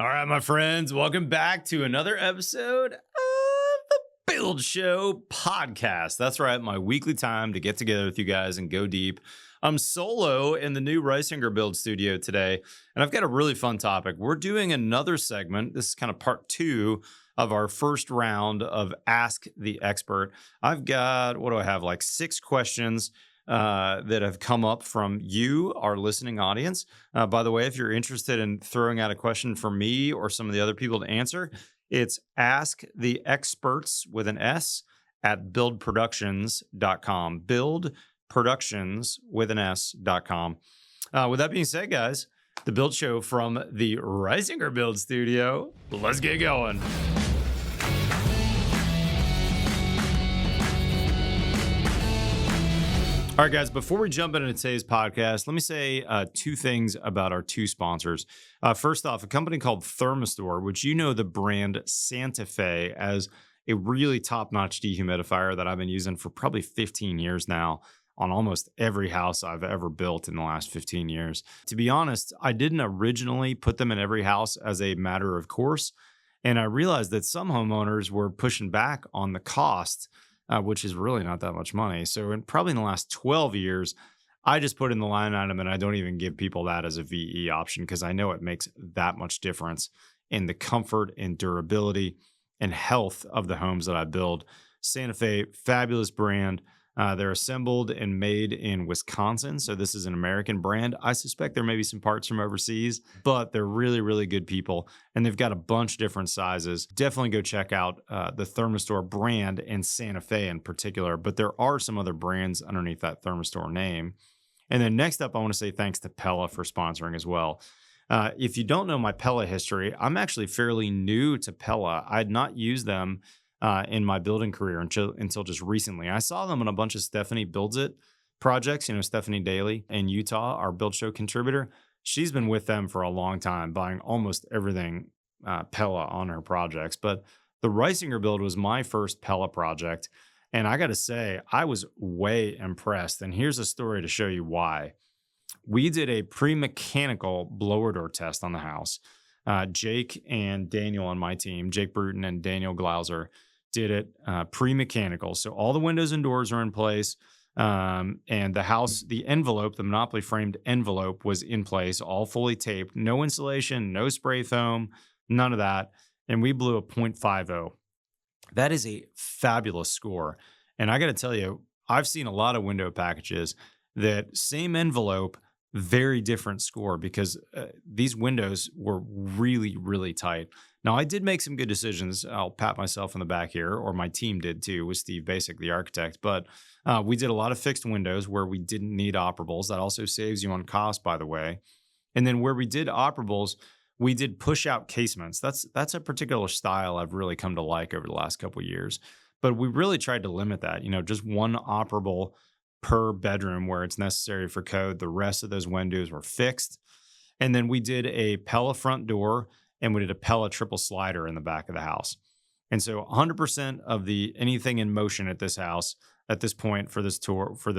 All right, my friends, welcome back to another episode of the Build Show podcast. That's right, my weekly time to get together with you guys and go deep. I'm solo in the new Reisinger Build studio today, and I've got a really fun topic. We're doing another segment. This is kind of part two of our first round of Ask the Expert. I've got, what do I have, like 6 questions that have come up from you, our listening audience. By the way, if you're interested in throwing out a question for me or some of the other people to answer, it's Ask the Experts with an S at buildproductions.com. Buildproductions with an S.com. With that being said, guys, the Build Show from the Reisinger Build Studio. Let's get going. All right, guys, before we jump into today's podcast, let me say 2 things about our 2 sponsors. First off, a company called Thermistor, which you know the brand Santa Fe as a really top-notch dehumidifier that I've been using for probably 15 years now on almost every house I've ever built in the last 15 years. To be honest, I didn't originally put them in every house as a matter of course, and I realized that some homeowners were pushing back on the cost, which is really not that much money. So probably in the last 12 years, I just put in the line item and I don't even give people that as a VE option because I know it makes that much difference in the comfort and durability and health of the homes that I build. Santa Fe, fabulous brand. They're assembled and made in Wisconsin. So this is an American brand. I suspect there may be some parts from overseas, but they're really, really good people. And they've got a bunch of different sizes. Definitely go check out the Thermistor brand and Santa Fe in particular. But there are some other brands underneath that Thermistor name. And then next up, I want to say thanks to Pella for sponsoring as well. If you don't know my Pella history, I'm actually fairly new to Pella. I had not used them in my building career until just recently. I saw them on a bunch of Stephanie Builds It projects. You know, Stephanie Daly in Utah, our Build Show contributor. She's been with them for a long time, buying almost everything Pella on her projects. But the Reisinger build was my first Pella project. And I got to say, I was way impressed. And here's a story to show you why. We did a pre-mechanical blower door test on the house. Jake and Daniel on my team, Jake Bruton and Daniel Glauser, did it pre-mechanical. So all the windows and doors are in place. And the house, the envelope, the Monopoly framed envelope was in place, all fully taped, no insulation, no spray foam, none of that. And we blew a 0.50. That is a fabulous score. And I got to tell you, I've seen a lot of window packages that same envelope, very different score because these windows were really, really tight. Now, I did make some good decisions. I'll pat myself on the back here, or my team did too, with Steve Basic, the architect. But we did a lot of fixed windows where we didn't need operables. That also saves you on cost, by the way. And then where we did operables, we did push-out casements. That's a particular style I've really come to like over the last couple of years. But we really tried to limit that, just one operable per bedroom where it's necessary for code. The rest of those windows were fixed. And then we did a Pella front door and we did a Pella triple slider in the back of the house. And so 100% of anything in motion at this house at this point for this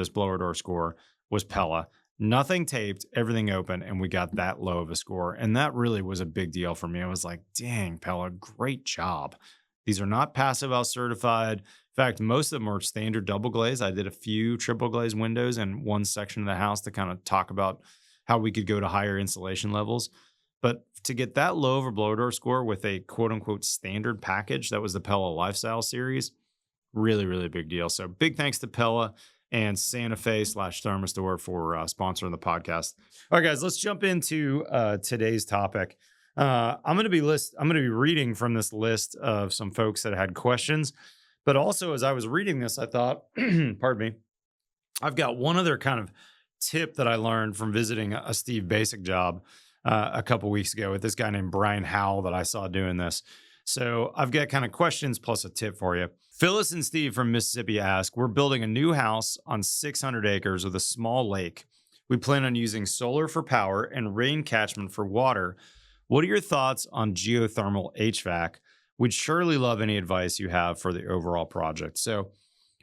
blower door score was Pella. Nothing taped, everything open, and we got that low of a score. And that really was a big deal for me. I was like, dang, Pella, great job. These are not Passive House certified. In fact, most of them are standard double glaze. I did a few triple glaze windows in one section of the house to kind of talk about how we could go to higher insulation levels. But to get that low of a blower door score with a quote unquote standard package, that was the Pella Lifestyle Series, really, really big deal. So big thanks to Pella and Santa Fe / Thermistor for sponsoring the podcast. All right, guys, let's jump into today's topic. I'm going to be reading from this list of some folks that had questions. But also, as I was reading this, I thought, pardon me, I've got one other kind of tip that I learned from visiting a Steve Basic job a couple weeks ago with this guy named Brian Howell that I saw doing this. So I've got kind of questions plus a tip for you. Phyllis and Steve from Mississippi ask, we're building a new house on 600 acres with a small lake. We plan on using solar for power and rain catchment for water. What are your thoughts on geothermal HVAC? We'd surely love any advice you have for the overall project. So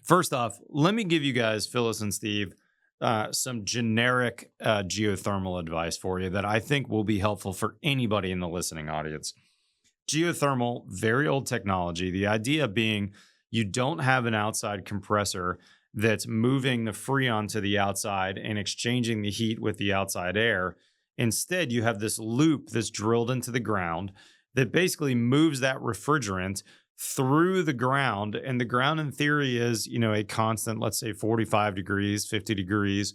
first off, let me give you guys, Phyllis and Steve, some generic geothermal advice for you that I think will be helpful for anybody in the listening audience. Geothermal, very old technology. The idea being you don't have an outside compressor that's moving the freon to the outside and exchanging the heat with the outside air. Instead, you have this loop that's drilled into the ground that basically moves that refrigerant through the ground. And the ground, in theory, is, a constant, let's say 45 degrees, 50 degrees.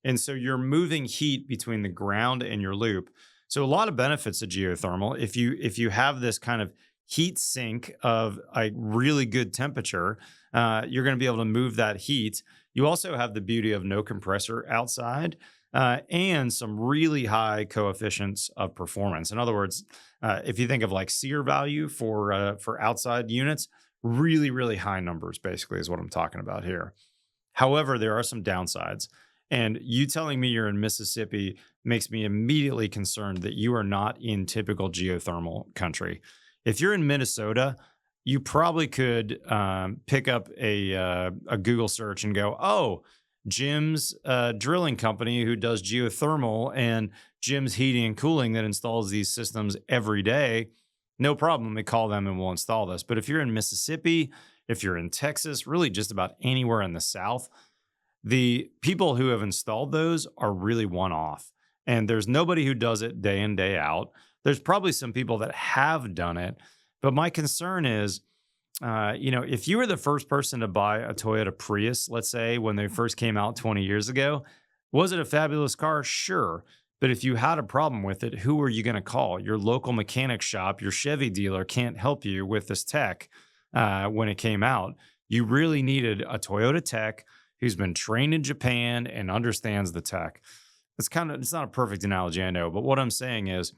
And so you're moving heat between the ground and your loop. So a lot of benefits of geothermal. If you have this kind of heat sink of a really good temperature, you're going to be able to move that heat. You also have the beauty of no compressor outside, and some really high coefficients of performance. In other words, if you think of like SEER value for outside units, really, really high numbers basically is what I'm talking about here. However, there are some downsides. And you telling me you're in Mississippi makes me immediately concerned that you are not in typical geothermal country. If you're in Minnesota, you probably could pick up a Google search and go, oh, Jim's drilling company who does geothermal and Jim's heating and cooling that installs these systems every day. No problem. They call them and we'll install this. But if you're in Mississippi, if you're in Texas, really just about anywhere in the South, the people who have installed those are really one off. And there's nobody who does it day in, day out. There's probably some people that have done it. But my concern is, if you were the first person to buy a Toyota Prius, let's say, when they first came out 20 years ago, was it a fabulous car? Sure. But if you had a problem with it, who are you going to call? Your local mechanic shop, your Chevy dealer can't help you with this tech when it came out. You really needed a Toyota tech who's been trained in Japan and understands the tech. It's not a perfect analogy, I know, but what I'm saying is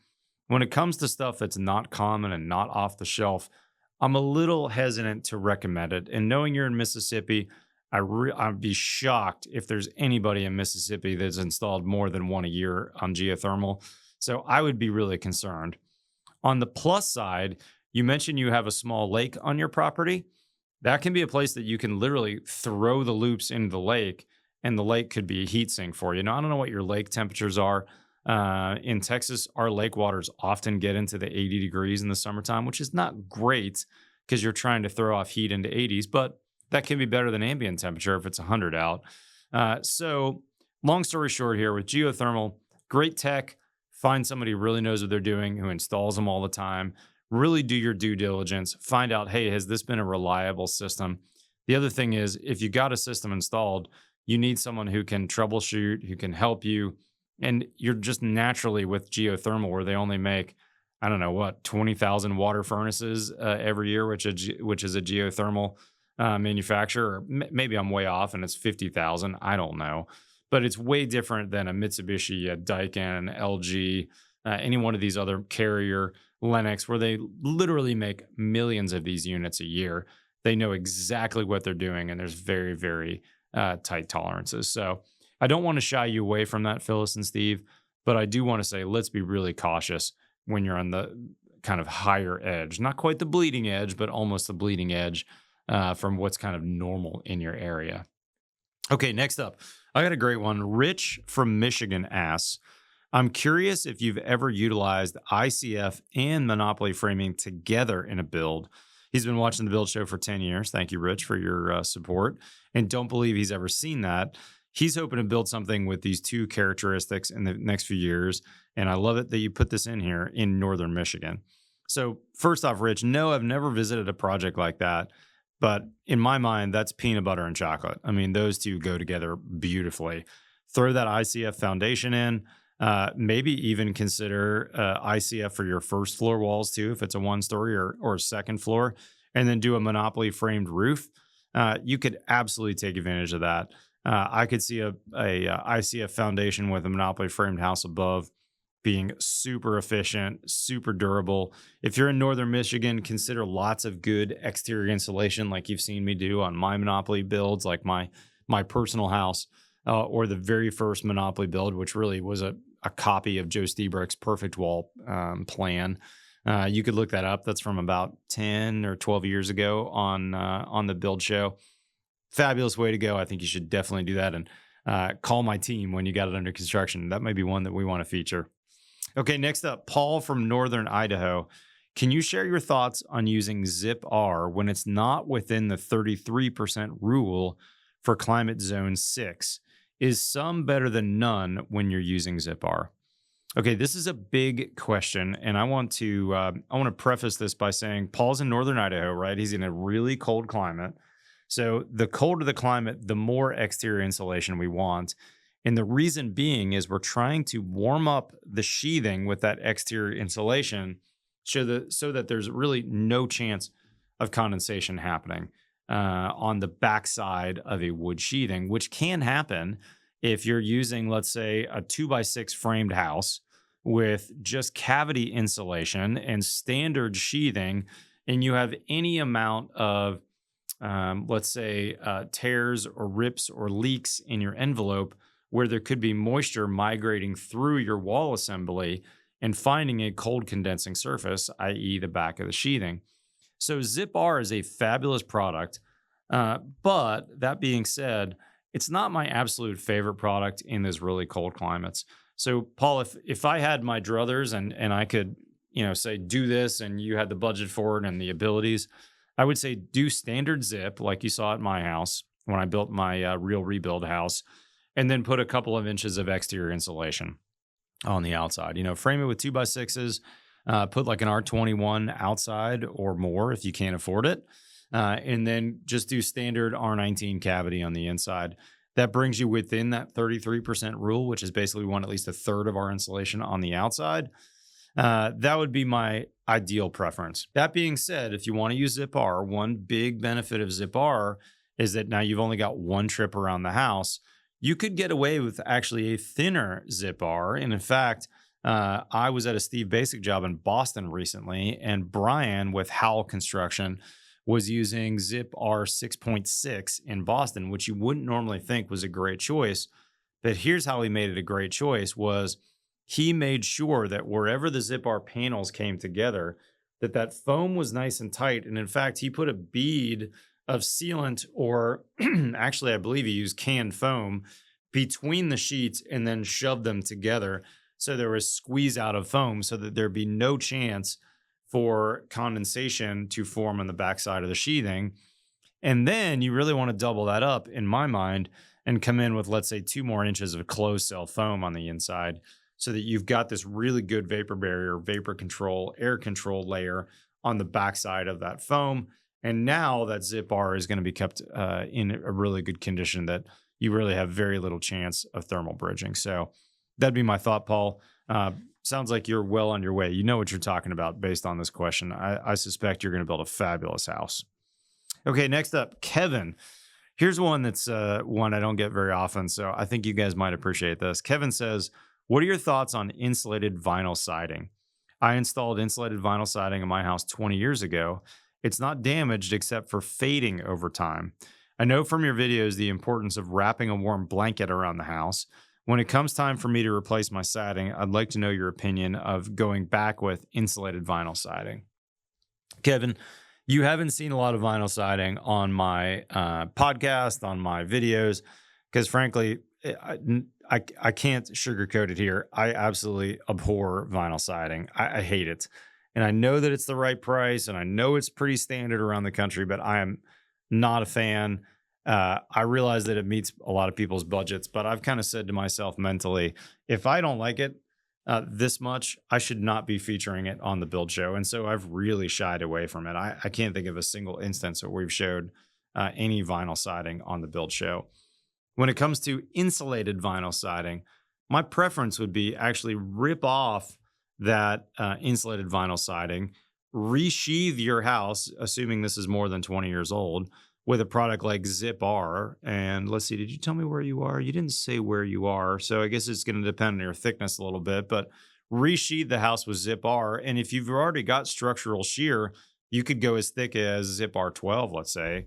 when it comes to stuff that's not common and not off the shelf, I'm a little hesitant to recommend it. And knowing you're in Mississippi, I'd be shocked if there's anybody in Mississippi that's installed more than one a year on geothermal. So I would be really concerned. On the plus side, you mentioned you have a small lake on your property. That can be a place that you can literally throw the loops into the lake, and the lake could be a heat sink for you. Now, I don't know what your lake temperatures are. In Texas, our lake waters often get into the 80 degrees in the summertime, which is not great because you're trying to throw off heat into 80s, but that can be better than ambient temperature if it's 100 out. So long story short here, with geothermal, great tech, find somebody who really knows what they're doing, who installs them all the time. Really do your due diligence. Find out, hey, has this been a reliable system? The other thing is, if you got a system installed, you need someone who can troubleshoot, who can help you. And you're just naturally with geothermal, where they only make, 20,000 water furnaces every year, which is a geothermal manufacturer. Or maybe I'm way off and it's 50,000. I don't know. But it's way different than a Mitsubishi, a Daikin, LG, any one of these other Carrier, Lennox, where they literally make millions of these units a year. They know exactly what they're doing, and there's very, very tight tolerances. So I don't want to shy you away from that, Phyllis and Steve, but I do want to say let's be really cautious when you're on the kind of higher edge. Not quite the bleeding edge, but almost the bleeding edge from what's kind of normal in your area. Okay, next up, I got a great one. Rich from Michigan asks, I'm curious if you've ever utilized ICF and monopoly framing together in a build. He's been watching the Build Show for 10 years. Thank you, Rich, for your support. And don't believe he's ever seen that. He's hoping to build something with these two characteristics in the next few years. And I love it that you put this in here in Northern Michigan. So first off, Rich, no, I've never visited a project like that. But in my mind, that's peanut butter and chocolate. I mean, those two go together beautifully. Throw that ICF foundation in. Maybe even consider ICF for your first floor walls too, if it's a one-story or a second floor, and then do a monopoly framed roof. You could absolutely take advantage of that. I could see a ICF foundation with a monopoly framed house above being super efficient, super durable. If you're in Northern Michigan, consider lots of good exterior insulation like you've seen me do on my monopoly builds, like my personal house. Or the very first monopoly build, which really was a copy of Joe Stiebrick's perfect wall plan. You could look that up. That's from about 10 or 12 years ago on the Build Show. Fabulous way to go. I think you should definitely do that. And call my team when you got it under construction. That may be one that we want to feature. Okay, next up, Paul from Northern Idaho. Can you share your thoughts on using Zip R when it's not within the 33% rule for climate zone 6? Is some better than none when you're using Zip R? Okay, this is a big question, and I want to preface this by saying Paul's in Northern Idaho, right? He's in a really cold climate. So the colder the climate, the more exterior insulation we want. And the reason being is we're trying to warm up the sheathing with that exterior insulation so that there's really no chance of condensation happening on the backside of a wood sheathing, which can happen if you're using, let's say, a 2x6 framed house with just cavity insulation and standard sheathing, and you have any amount of, let's say, tears or rips or leaks in your envelope where there could be moisture migrating through your wall assembly and finding a cold condensing surface, i.e. the back of the sheathing. So Zip R is a fabulous product, but that being said, it's not my absolute favorite product in those really cold climates. So Paul, if I had my druthers and I could, say do this and you had the budget for it and the abilities, I would say do standard zip like you saw at my house when I built my real rebuild house, and then put a couple of inches of exterior insulation on the outside. Frame it with 2x6s, put like an R21 outside or more if you can't afford it. And then just do standard R19 cavity on the inside. That brings you within that 33% rule, which is basically we want at least a third of our insulation on the outside. That would be my ideal preference. That being said, if you want to use Zip R, one big benefit of Zip R is that now you've only got one trip around the house. You could get away with actually a thinner Zip R. And in fact, I was at a Steve Basic job in Boston recently, and Brian with Howell Construction was using Zip R 6.6 in Boston, which you wouldn't normally think was a great choice. But here's how he made it a great choice was he made sure that wherever the Zip R panels came together, that foam was nice and tight. And in fact, he put a bead of sealant, or actually, I believe he used canned foam between the sheets and then shoved them together. So there was squeeze out of foam so that there'd be no chance for condensation to form on the backside of the sheathing. And then you really want to double that up, in my mind, and come in with, let's say, 2 more inches of closed cell foam on the inside so that you've got this really good vapor barrier, vapor control, air control layer on the backside of that foam. And now that Zip R is going to be kept in a really good condition that you really have very little chance of thermal bridging. So that'd be my thought, Paul. Sounds like you're well on your way. You know what you're talking about based on this question. I suspect you're going to build a fabulous house. Okay, next up, Kevin. Here's one that's one I don't get very often, so I think you guys might appreciate this. Kevin says, what are your thoughts on insulated vinyl siding? I installed insulated vinyl siding in my house 20 years ago. It's not damaged except for fading over time. I know from your videos the importance of wrapping a warm blanket around the house. When it comes time for me to replace my siding, I'd like to know your opinion of going back with insulated vinyl siding. Kevin, you haven't seen a lot of vinyl siding on my podcast, on my videos, because frankly, I can't sugarcoat it here. I absolutely abhor vinyl siding. I hate it. And I know that it's the right price, and I know it's pretty standard around the country, but I am not a fan. I realize that it meets a lot of people's budgets, but I've kind of said to myself mentally, if I don't like it this much, I should not be featuring it on the build show. And so I've really shied away from it. I can't think of a single instance where we've showed any vinyl siding on the build show. When it comes to insulated vinyl siding, my preference would be actually rip off that insulated vinyl siding, resheathe your house, assuming this is more than 20 years old, with a product like Zip R. And let's see, did you tell me where you are? You didn't say where you are. So I guess it's going to depend on your thickness a little bit, but resheathe the house with Zip R. And if you've already got structural shear, you could go as thick as Zip R12, let's say.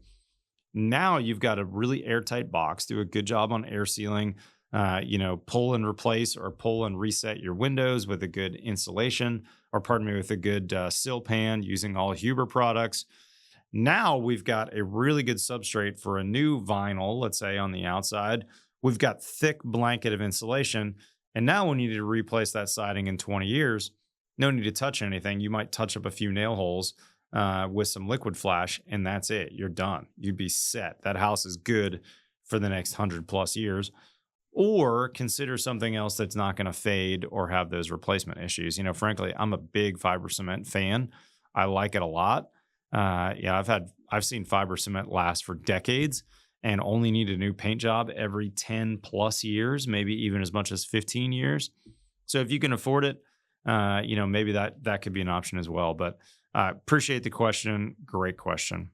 Now you've got a really airtight box. Do a good job on air sealing. Pull and replace or pull and reset your windows with a good insulation, or with a good sill pan using all Huber products. Now we've got a really good substrate for a new vinyl, let's say on the outside, we've got thick blanket of insulation. And now when you need to replace that siding in 20 years, no need to touch anything. You might touch up a few nail holes with some liquid flash, and that's it. You're done. You'd be set. That house is good for the next 100+ years. Or consider something else that's not going to fade or have those replacement issues. Frankly, I'm a big fiber cement fan. I like it a lot. Yeah, I've seen fiber cement last for decades and only need a new paint job every 10+ years, maybe even as much as 15 years. So if you can afford it, maybe that could be an option as well. But appreciate the question. Great question.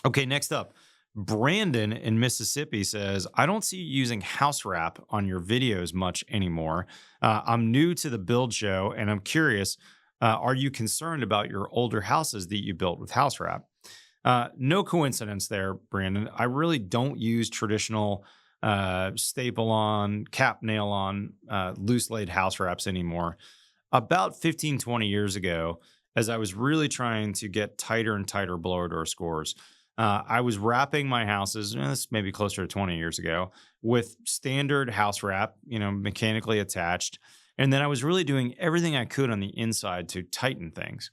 Okay, next up, Brandon in Mississippi says, I don't see you using house wrap on your videos much anymore. I'm new to the build show and I'm curious, are you concerned about your older houses that you built with house wrap? No coincidence there, Brandon. I really don't use traditional staple on, cap nail on, loose laid house wraps anymore. About 15, 20 years ago, as I was really trying to get tighter and tighter blower door scores, I was wrapping my houses, this maybe closer to 20 years ago, with standard house wrap, mechanically attached. And then I was really doing everything I could on the inside to tighten things.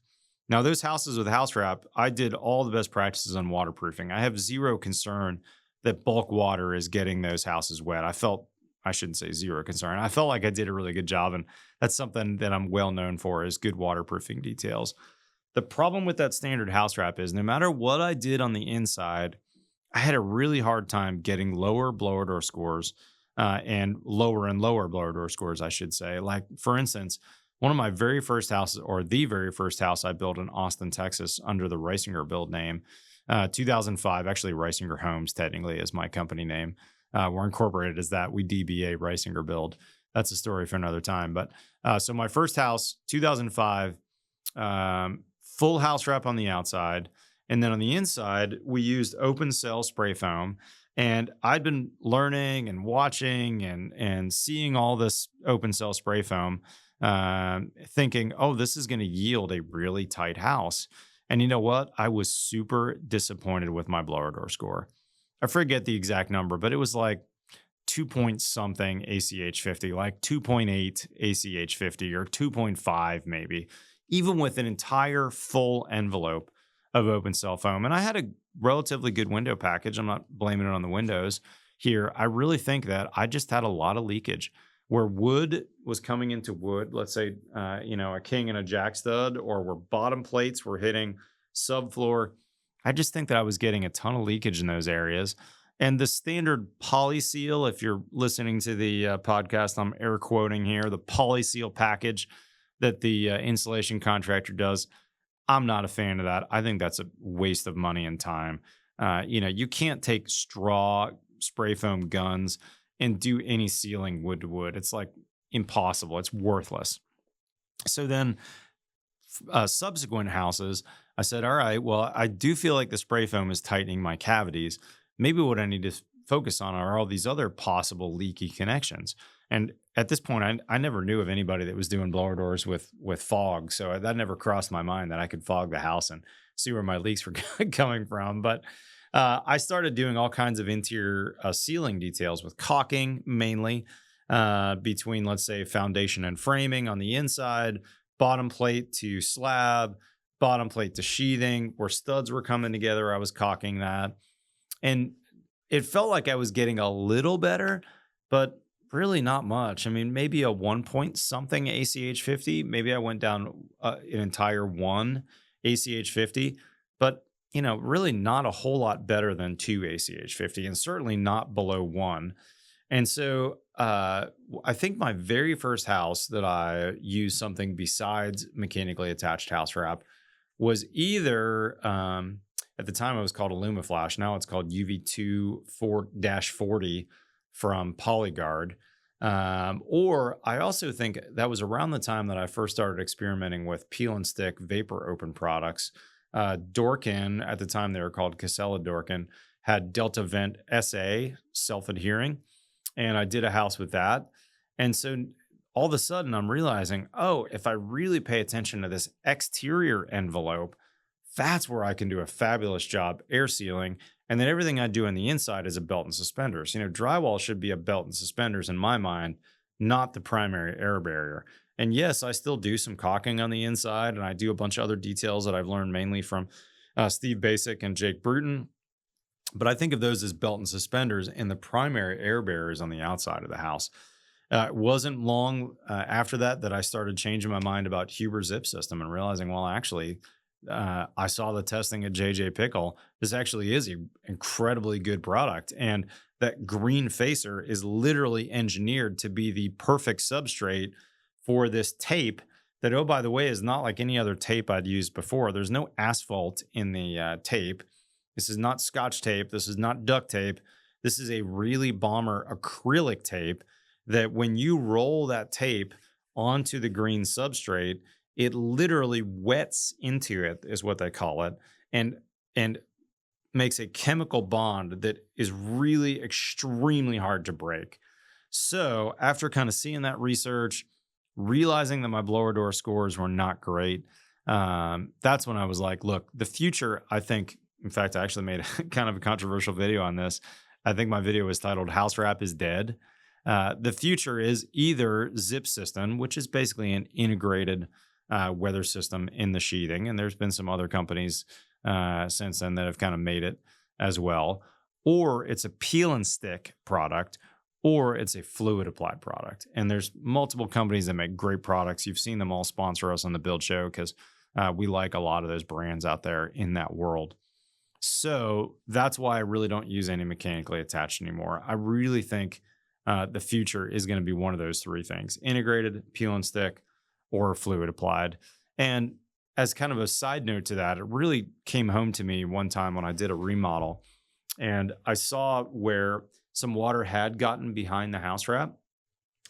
Now, those houses with house wrap, I did all the best practices on waterproofing. I have zero concern that bulk water is getting those houses wet. I shouldn't say zero concern. I felt like I did a really good job. And that's something that I'm well known for, is good waterproofing details. The problem with that standard house wrap is no matter what I did on the inside, I had a really hard time getting lower blower door scores and lower blower door scores, I should say. Like, for instance, one of my very first houses, or the very first house I built in Austin, Texas, under the Reisinger build name, 2005, actually Reisinger Homes technically is my company name. We're incorporated as that. We DBA Reisinger build. That's a story for another time. But so my first house, 2005, full house wrap on the outside. And then on the inside, we used open cell spray foam. And I'd been learning and watching and seeing all this open cell spray foam, thinking, oh, this is going to yield a really tight house. And you know what? I was super disappointed with my blower door score. I forget the exact number, but it was like 2 point something ACH 50, like 2.8 ACH 50 or 2.5 maybe, even with an entire full envelope of open cell foam. And I had a relatively good window package. I'm not blaming it on the windows here. I really think that I just had a lot of leakage where wood was coming into wood. Let's say, a king and a jack stud, or where bottom plates were hitting subfloor. I just think that I was getting a ton of leakage in those areas. And the standard poly seal, if you're listening to the podcast, I'm air quoting here, the poly seal package that the insulation contractor does, I'm not a fan of that. I think that's a waste of money and time. You can't take straw spray foam guns and do any sealing wood to wood. It's like impossible. It's worthless. So then subsequent houses, I said, all right, well, I do feel like the spray foam is tightening my cavities. Maybe what I need to focus on are all these other possible leaky connections. And at this point, I never knew of anybody that was doing blower doors with fog. So that never crossed my mind that I could fog the house and see where my leaks were coming from. But I started doing all kinds of interior sealing details with caulking, mainly between, let's say, foundation and framing on the inside, bottom plate to slab, bottom plate to sheathing. Where studs were coming together, I was caulking that. And it felt like I was getting a little better, but really not much. I mean, maybe a 1 point something ACH 50. Maybe I went down an entire 1 ACH 50, but really not a whole lot better than 2 ACH 50, and certainly not below 1. And so I think my very first house that I used something besides mechanically attached house wrap was either at the time it was called Alumiflash. Now it's called UV2-40 from Polyguard. Or I also think that was around the time that I first started experimenting with peel and stick vapor open products. Dorkin, at the time they were called Casella Dorkin, had Delta Vent SA self-adhering, and I did a house with that. And so all of a sudden I'm realizing, oh, if I really pay attention to this exterior envelope, that's where I can do a fabulous job air sealing And then everything I do on the inside is a belt and suspenders. Drywall should be a belt and suspenders in my mind, not the primary air barrier. And yes, I still do some caulking on the inside, and I do a bunch of other details that I've learned mainly from Steve Basic and Jake Bruton. But I think of those as belt and suspenders, and the primary air barriers on the outside of the house. It wasn't long after that I started changing my mind about Huber Zip System and realizing, well, actually, I saw the testing at JJ Pickle. This actually is an incredibly good product. And that green facer is literally engineered to be the perfect substrate for this tape that, oh, by the way, is not like any other tape I'd used before. There's no asphalt in the tape. This is not Scotch tape. This is not duct tape. This is a really bomber acrylic tape that when you roll that tape onto the green substrate, it literally wets into it, is what they call it, and makes a chemical bond that is really extremely hard to break. So after kind of seeing that research, realizing that my blower door scores were not great, that's when I was like, look, the future, I think, in fact, I actually made kind of a controversial video on this. I think my video was titled House Wrap is Dead. The future is either Zip System, which is basically an integrated weather system in the sheathing. And there's been some other companies since then that have kind of made it as well. Or it's a peel and stick product, or it's a fluid applied product. And there's multiple companies that make great products. You've seen them all sponsor us on the Build Show because we like a lot of those brands out there in that world. So that's why I really don't use any mechanically attached anymore. I really think the future is going to be one of those three things: integrated, peel and stick, or fluid applied. And as kind of a side note to that, it really came home to me one time when I did a remodel, and I saw where some water had gotten behind the house wrap.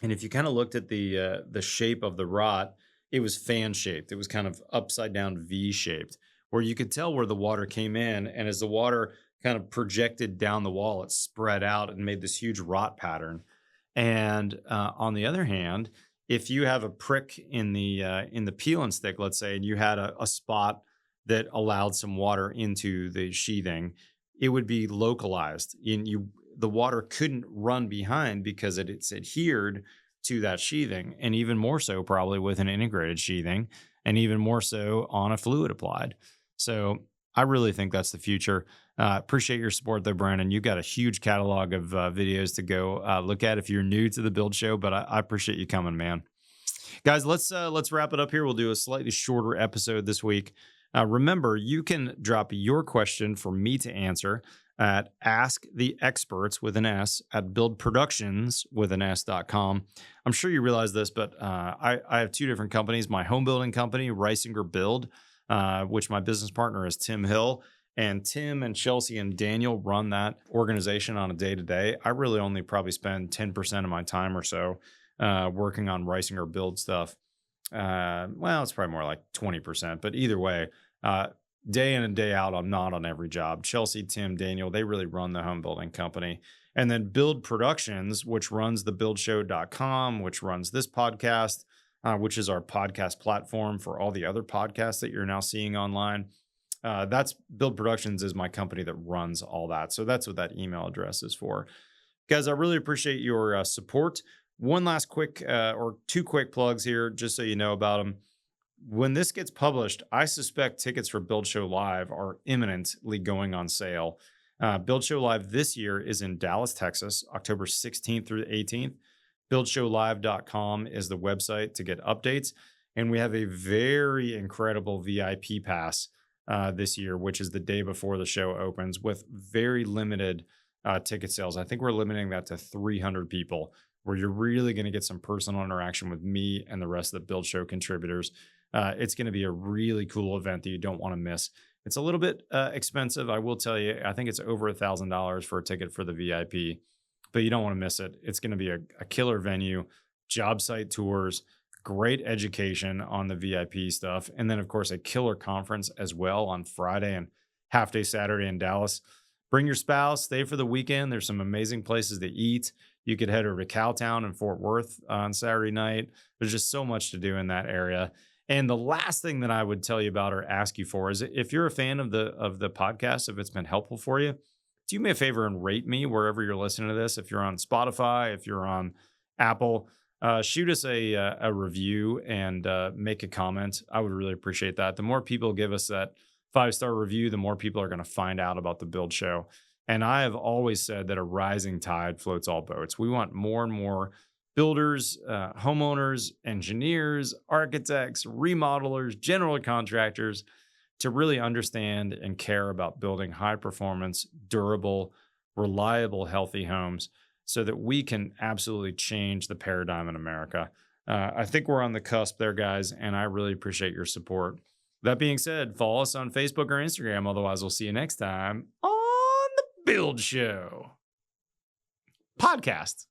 And if you kind of looked at the shape of the rot, it was fan shaped. It was kind of upside down V shaped, where you could tell where the water came in. And as the water kind of projected down the wall, it spread out and made this huge rot pattern. And on the other hand, if you have a prick in the peel and stick, let's say, and you had a spot that allowed some water into the sheathing, it would be localized. The water couldn't run behind because it's adhered to that sheathing, and even more so probably with an integrated sheathing, and even more so on a fluid applied. So I really think that's the future. Appreciate your support though, Brandon. You've got a huge catalog of videos to go look at if you're new to the Build Show, but I appreciate you coming, man. Guys, let's wrap it up here. We'll do a slightly shorter episode this week. Remember, you can drop your question for me to answer at Ask the Experts with an S at buildproductions.com. I'm sure you realize this, but I have two different companies. My home building company, Reisinger Build, which my business partner is Tim Hill. And Tim and Chelsea and Daniel run that organization on a day-to-day. I really only probably spend 10% of my time or so working on Reisinger Build stuff. Well, it's probably more like 20%, but either way, day in and day out, I'm not on every job. Chelsea, Tim, Daniel, they really run the home building company. And then Build Productions, which runs thebuildshow.com, which runs this podcast, which is our podcast platform for all the other podcasts that you're now seeing online. That's Build Productions is my company that runs all that. So that's what that email address is for. Guys, I really appreciate your support. One last quick or two quick plugs here, just so you know about them. When this gets published, I suspect tickets for Build Show Live are imminently going on sale. Build Show Live this year is in Dallas, Texas, October 16th through the 18th. BuildShowLive.com is the website to get updates. And we have a very incredible VIP pass this year, which is the day before the show opens, with very limited ticket sales. I think we're limiting that to 300 people, where you're really going to get some personal interaction with me and the rest of the Build Show contributors. It's going to be a really cool event that you don't want to miss. It's a little bit expensive, I will tell you. I think it's over $1,000 for a ticket for the VIP, but you don't want to miss it. It's going to be a killer venue, job site tours, great education on the VIP stuff, and then, of course, a killer conference as well on Friday and half day Saturday in Dallas. Bring your spouse, stay for the weekend. There's some amazing places to eat. You could head over to Cowtown and Fort Worth on Saturday night. There's just so much to do in that area. And the last thing that I would tell you about or ask you for is, if you're a fan of the podcast, if it's been helpful for you, do me a favor and rate me wherever you're listening to this. If you're on Spotify, if you're on Apple, shoot us a review and make a comment. I would really appreciate that. The more people give us that 5-star review, the more people are going to find out about the Build Show. And I have always said that a rising tide floats all boats. We want more and more builders, homeowners, engineers, architects, remodelers, general contractors to really understand and care about building high performance, durable, reliable, healthy homes so that we can absolutely change the paradigm in America. I think we're on the cusp there, guys, and I really appreciate your support. That being said, follow us on Facebook or Instagram. Otherwise, we'll see you next time on the Build Show podcast.